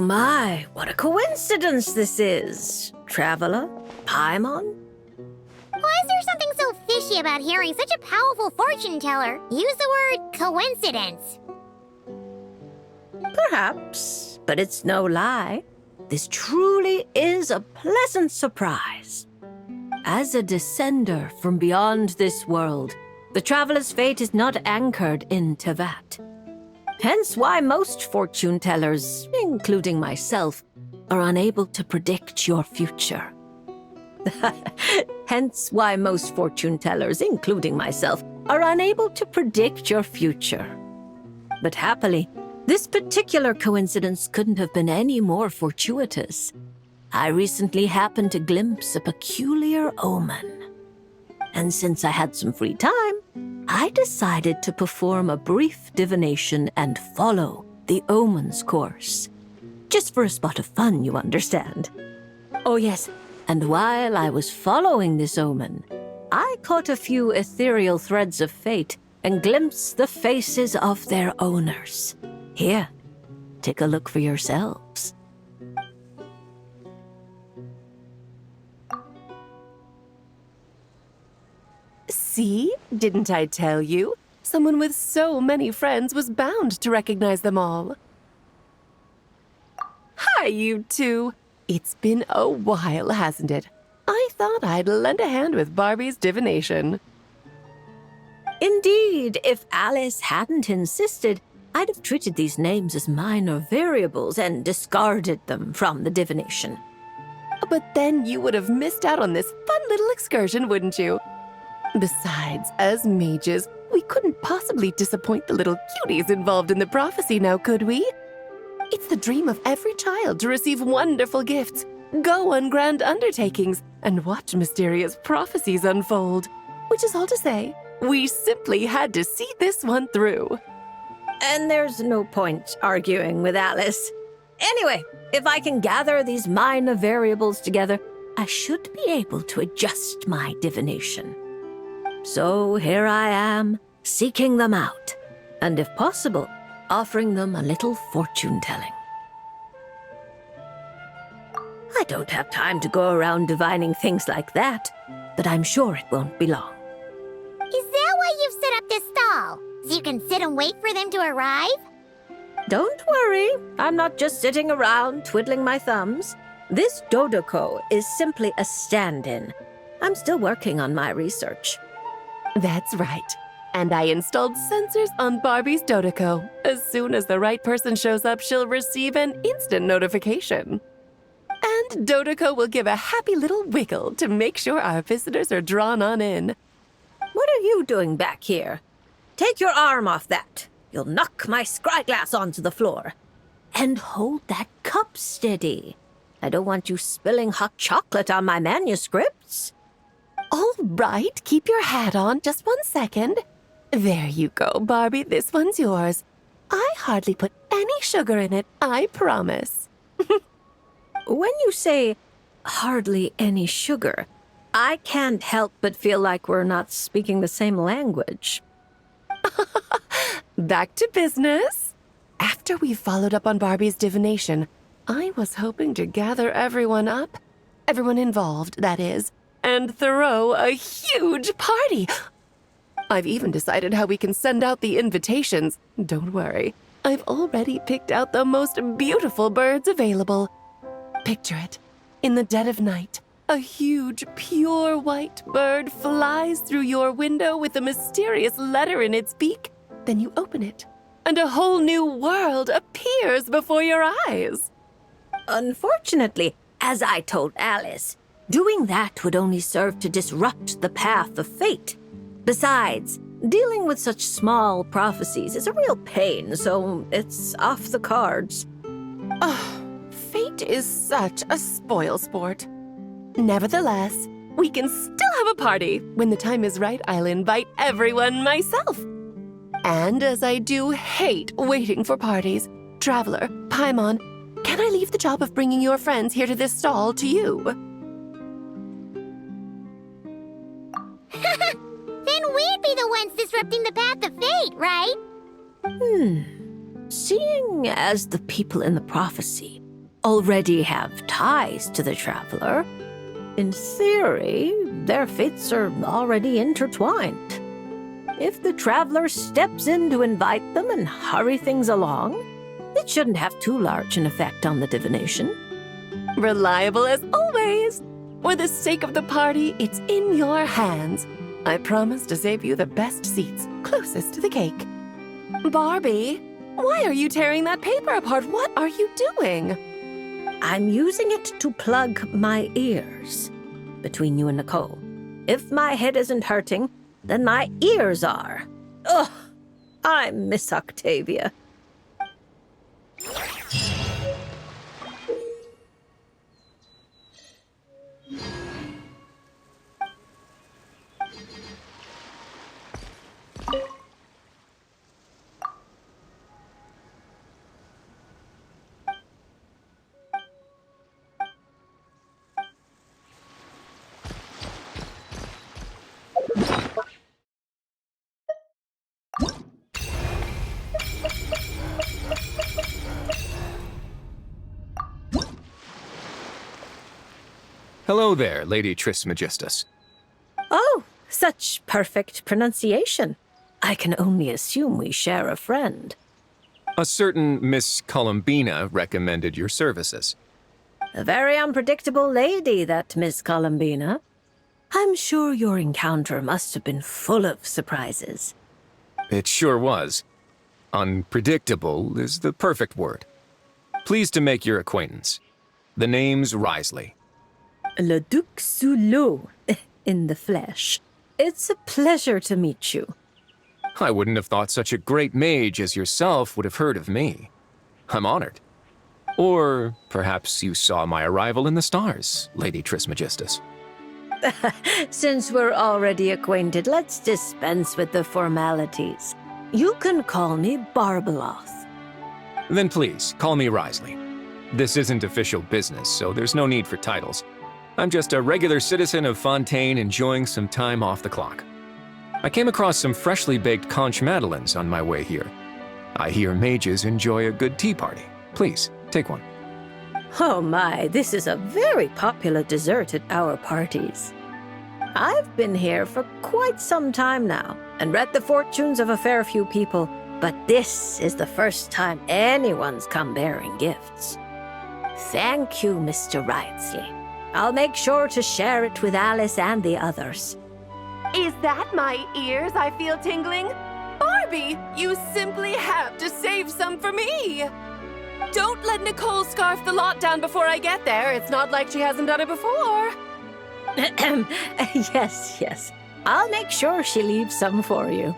my, what a coincidence this is. Traveler, Paimon? Why is there something so fishy about hearing such a powerful fortune teller use the word coincidence? Perhaps, but it's no lie. This truly is a pleasant surprise. As a descender from beyond this world, the traveler's fate is not anchored in Tevat. Hence why most fortune tellers, including myself, are unable to predict your future. Hence why most fortune tellers, including myself, are unable to predict your future. But happily, this particular coincidence couldn't have been any more fortuitous. I recently happened to glimpse a peculiar omen. And since I had some free time, I decided to perform a brief divination and follow the omen's course. Just for a spot of fun, you understand. Oh yes, and while I was following this omen, I caught a few ethereal threads of fate and glimpsed the faces of their owners. Here, take a look for yourselves. See? Didn't I tell you? Someone with so many friends was bound to recognize them all. Hi, you two. It's been a while, hasn't it? I thought I'd lend a hand with Barbie's divination. Indeed, if Alice hadn't insisted, I'd have treated these names as minor variables and discarded them from the divination. But then you would have missed out on this fun little excursion, wouldn't you? Besides, as mages, we couldn't possibly disappoint the little cuties involved in the prophecy now, could we? It's the dream of every child to receive wonderful gifts, go on grand undertakings, and watch mysterious prophecies unfold. Which is all to say, we simply had to see this one through. And there's no point arguing with Alice. Anyway, if I can gather these minor variables together, I should be able to adjust my divination. So here I am, seeking them out, and if possible, offering them a little fortune-telling. I don't have time to go around divining things like that, but I'm sure it won't be long. Is that why you've set up this stall? So you can sit and wait for them to arrive? Don't worry, I'm not just sitting around twiddling my thumbs. This Dodoko is simply a stand-in. I'm still working on my research. That's right. And I installed sensors on Barbie's Dodoko. As soon as the right person shows up, she'll receive an instant notification. And Dodoko will give a happy little wiggle to make sure our visitors are drawn on in. What are you doing back here? Take your arm off that. You'll knock my scryglass onto the floor. And hold that cup steady. I don't want you spilling hot chocolate on my manuscripts. All right, keep your hat on. Just 1 second. There you go, Barbie. This one's yours. I hardly put any sugar in it, I promise. When you say hardly any sugar, I can't help but feel like we're not speaking the same language. Back to business. After we followed up on Barbie's divination, I was hoping to gather everyone up, everyone involved, that is, and throw a huge party. I've even decided how we can send out the invitations. Don't worry, I've already picked out the most beautiful birds available. Picture it. In the dead of night, a huge, pure white bird flies through your window with a mysterious letter in its beak. Then you open it, and a whole new world appears before your eyes. Unfortunately, as I told Alice, doing that would only serve to disrupt the path of fate. Besides, dealing with such small prophecies is a real pain, so it's off the cards. Fate is such a spoilsport. Nevertheless, we can still have a party. When the time is right, I'll invite everyone myself. And as I do hate waiting for parties, Traveler, Paimon, can I leave the job of bringing your friends here to this stall to you? Then we'd be the ones disrupting the path of fate, right? Seeing as the people in the prophecy already have ties to the traveler. In theory, their fates are already intertwined. If the traveler steps in to invite them and hurry things along, it shouldn't have too large an effect on the divination. Reliable as always. For the sake of the party, it's in your hands. I promise to save you the best seats, closest to the cake. Barbie, why are you tearing that paper apart? What are you doing? I'm using it to plug my ears. Between you and Nicole, if my head isn't hurting, then my ears are. Ugh, I miss Octavia. Hello there, Lady Trismegistus. Oh, such perfect pronunciation. I can only assume we share a friend. A certain Miss Columbina recommended your services. A very unpredictable lady, that Miss Columbina. I'm sure your encounter must have been full of surprises. It sure was. Unpredictable is the perfect word. Pleased to make your acquaintance. The name's Wriothesley. Le Duc sous l'eau, in the flesh. It's a pleasure to meet you. I wouldn't have thought such a great mage as yourself would have heard of me. I'm honored. Or perhaps you saw my arrival in the stars, Lady Trismegistus. Since we're already acquainted, let's dispense with the formalities. You can call me Barbeloth. Then please, call me Wriothesley. This isn't official business, so there's no need for titles. I'm just a regular citizen of Fontaine enjoying some time off the clock. I came across some freshly baked conch madeleines on my way here. I hear mages enjoy a good tea party. Please, take one. Oh my, this is a very popular dessert at our parties. I've been here for quite some time now and read the fortunes of a fair few people, but this is the first time anyone's come bearing gifts. Thank you, Mr. Wriothesley. I'll make sure to share it with Alice and the others. Is that my ears I feel tingling? Barbie, you simply have to save some for me! Don't let Nicole scarf the lot down before I get there. It's not like she hasn't done it before. Yes. I'll make sure she leaves some for you.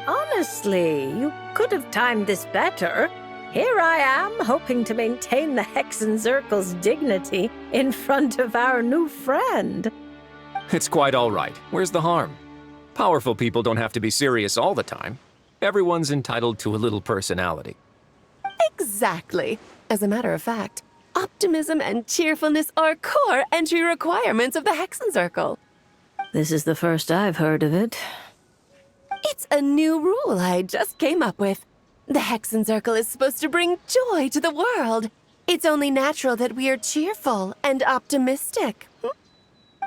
Honestly, you could have timed this better. Here I am, hoping to maintain the Hexenzirkel's dignity in front of our new friend. It's quite all right. Where's the harm? Powerful people don't have to be serious all the time. Everyone's entitled to a little personality. Exactly. As a matter of fact, optimism and cheerfulness are core entry requirements of the Hexenzirkel. This is the first I've heard of it. It's a new rule I just came up with. The Hexenzirkel is supposed to bring joy to the world. It's only natural that we are cheerful and optimistic.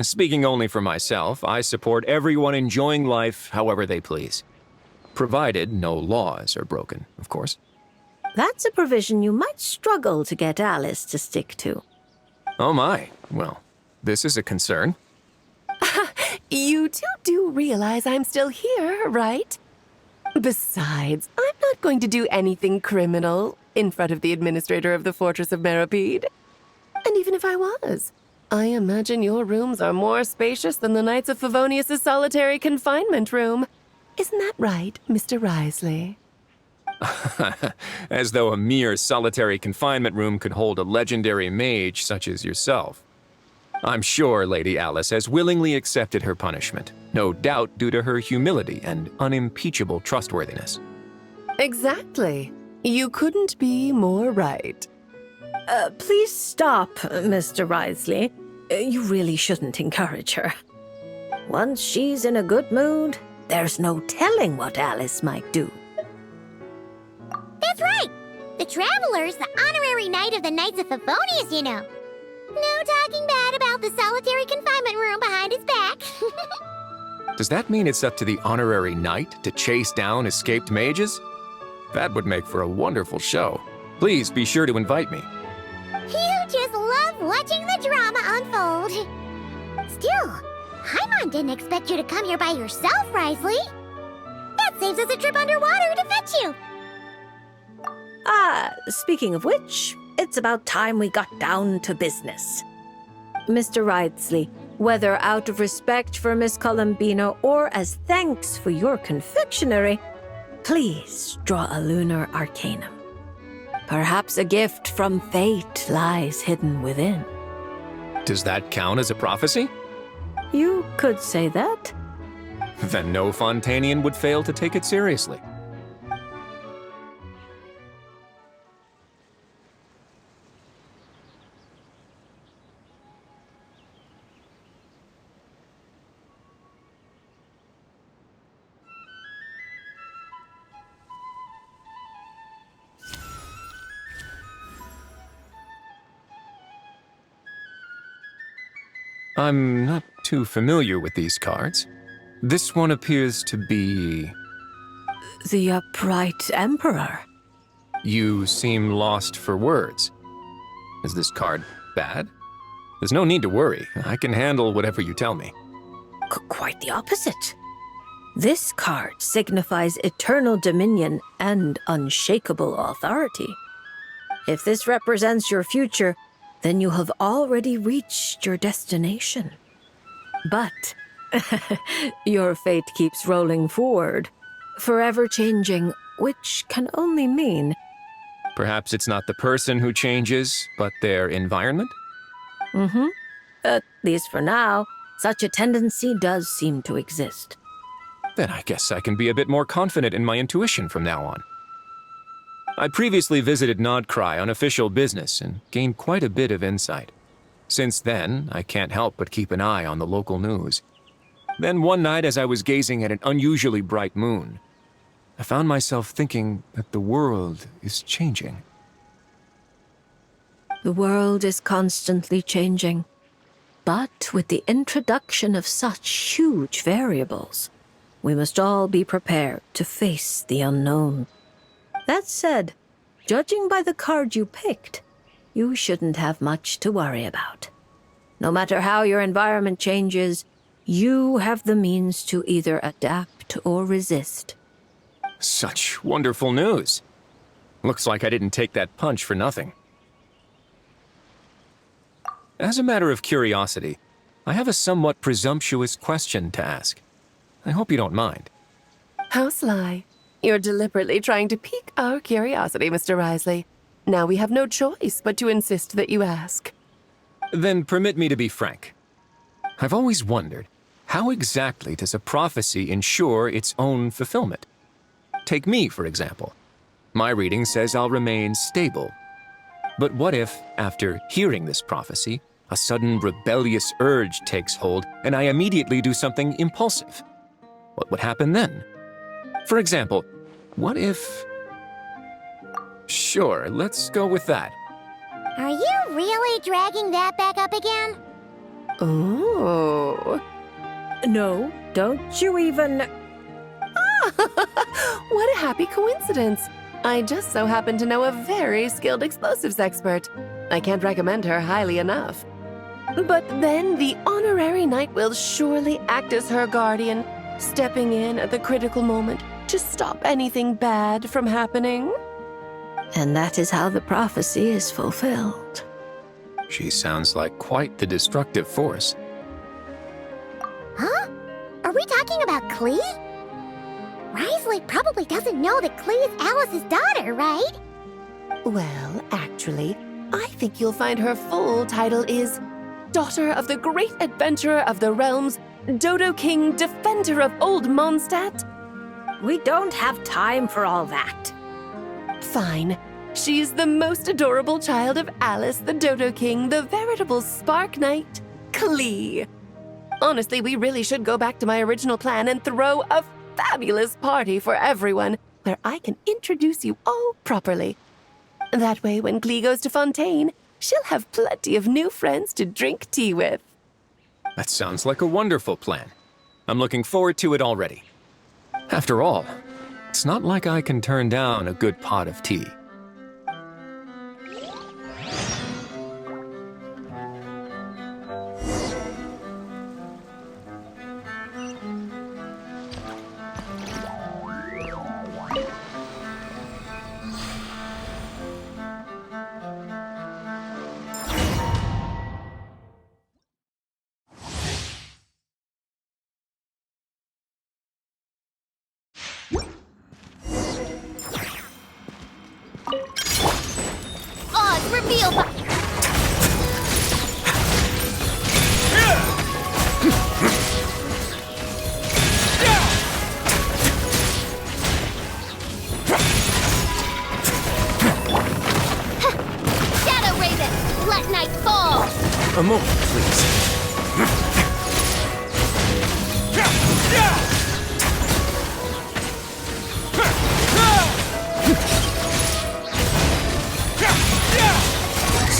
Speaking only for myself, I support everyone enjoying life however they please. Provided no laws are broken, of course. That's a provision you might struggle to get Alice to stick to. Oh my. Well, this is a concern. You two do realize I'm still here, right? Besides, I'm not going to do anything criminal in front of the administrator of the Fortress of Meripede. And even if I was, I imagine your rooms are more spacious than the Knights of Favonius' solitary confinement room. Isn't that right, Mr. Wriothesley? As though a mere solitary confinement room could hold a legendary mage such as yourself. I'm sure Lady Alice has willingly accepted her punishment, no doubt due to her humility and unimpeachable trustworthiness. Exactly. You couldn't be more right. Please stop, Mr. Wriothesley. You really shouldn't encourage her. Once she's in a good mood, there's no telling what Alice might do. That's right! The Traveler's the honorary knight of the Knights of Favonius, you know. No talking bad about the solitary confinement room behind his back. Does that mean it's up to the honorary knight to chase down escaped mages? That would make for a wonderful show. Please be sure to invite me. You just love watching the drama unfold. Still, Paimon didn't expect you to come here by yourself, Wriothesley. That saves us a trip underwater to fetch you. Speaking of which, it's about time we got down to business. Mr. Wriothesley, whether out of respect for Miss Columbina or as thanks for your confectionery, please draw a lunar arcanum. Perhaps a gift from fate lies hidden within. Does that count as a prophecy? You could say that. Then no Fontanian would fail to take it seriously. I'm not too familiar with these cards. This one appears to be... The upright emperor. You seem lost for words. Is this card bad? There's no need to worry. I can handle whatever you tell me. Quite the opposite. This card signifies eternal dominion and unshakable authority. If this represents your future, then you have already reached your destination. But your fate keeps rolling forward, forever changing, which can only mean... Perhaps it's not the person who changes, but their environment? At least for now, such a tendency does seem to exist. Then I guess I can be a bit more confident in my intuition from now on. I previously visited Nodcry on official business and gained quite a bit of insight. Since then, I can't help but keep an eye on the local news. Then one night as I was gazing at an unusually bright moon, I found myself thinking that the world is changing. The world is constantly changing. But with the introduction of such huge variables, we must all be prepared to face the unknown. That said, judging by the card you picked, you shouldn't have much to worry about. No matter how your environment changes, you have the means to either adapt or resist. Such wonderful news. Looks like I didn't take that punch for nothing. As a matter of curiosity, I have a somewhat presumptuous question to ask. I hope you don't mind. How sly. You're deliberately trying to pique our curiosity, Mr. Wriothesley. Now we have no choice but to insist that you ask. Then permit me to be frank. I've always wondered, how exactly does a prophecy ensure its own fulfillment? Take me, for example. My reading says I'll remain stable. But what if, after hearing this prophecy, a sudden rebellious urge takes hold and I immediately do something impulsive? What would happen then? For example, what if... Sure, let's go with that. Are you really dragging that back up again? Oh. No, don't you even... What a happy coincidence. I just so happen to know a very skilled explosives expert. I can't recommend her highly enough. But then the honorary knight will surely act as her guardian, stepping in at the critical moment to stop anything bad from happening. And that is how the prophecy is fulfilled. She sounds like quite the destructive force. Huh? Are we talking about Klee? Wriothesley probably doesn't know that Klee is Alice's daughter, right? Well, actually, I think you'll find her full title is Daughter of the Great Adventurer of the Realms, Dodo King, Defender of Old Mondstadt. We don't have time for all that. Fine. She's the most adorable child of Alice, the Dodo King, the veritable Spark Knight, Klee. Honestly, we really should go back to my original plan and throw a fabulous party for everyone, where I can introduce you all properly. That way, when Glee goes to Fontaine, she'll have plenty of new friends to drink tea with. That sounds like a wonderful plan. I'm looking forward to it already. After all, it's not like I can turn down a good pot of tea. Oz, reveal Shadow Raven, let night fall! A moment, please.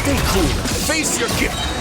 Stay cool. Face your gift.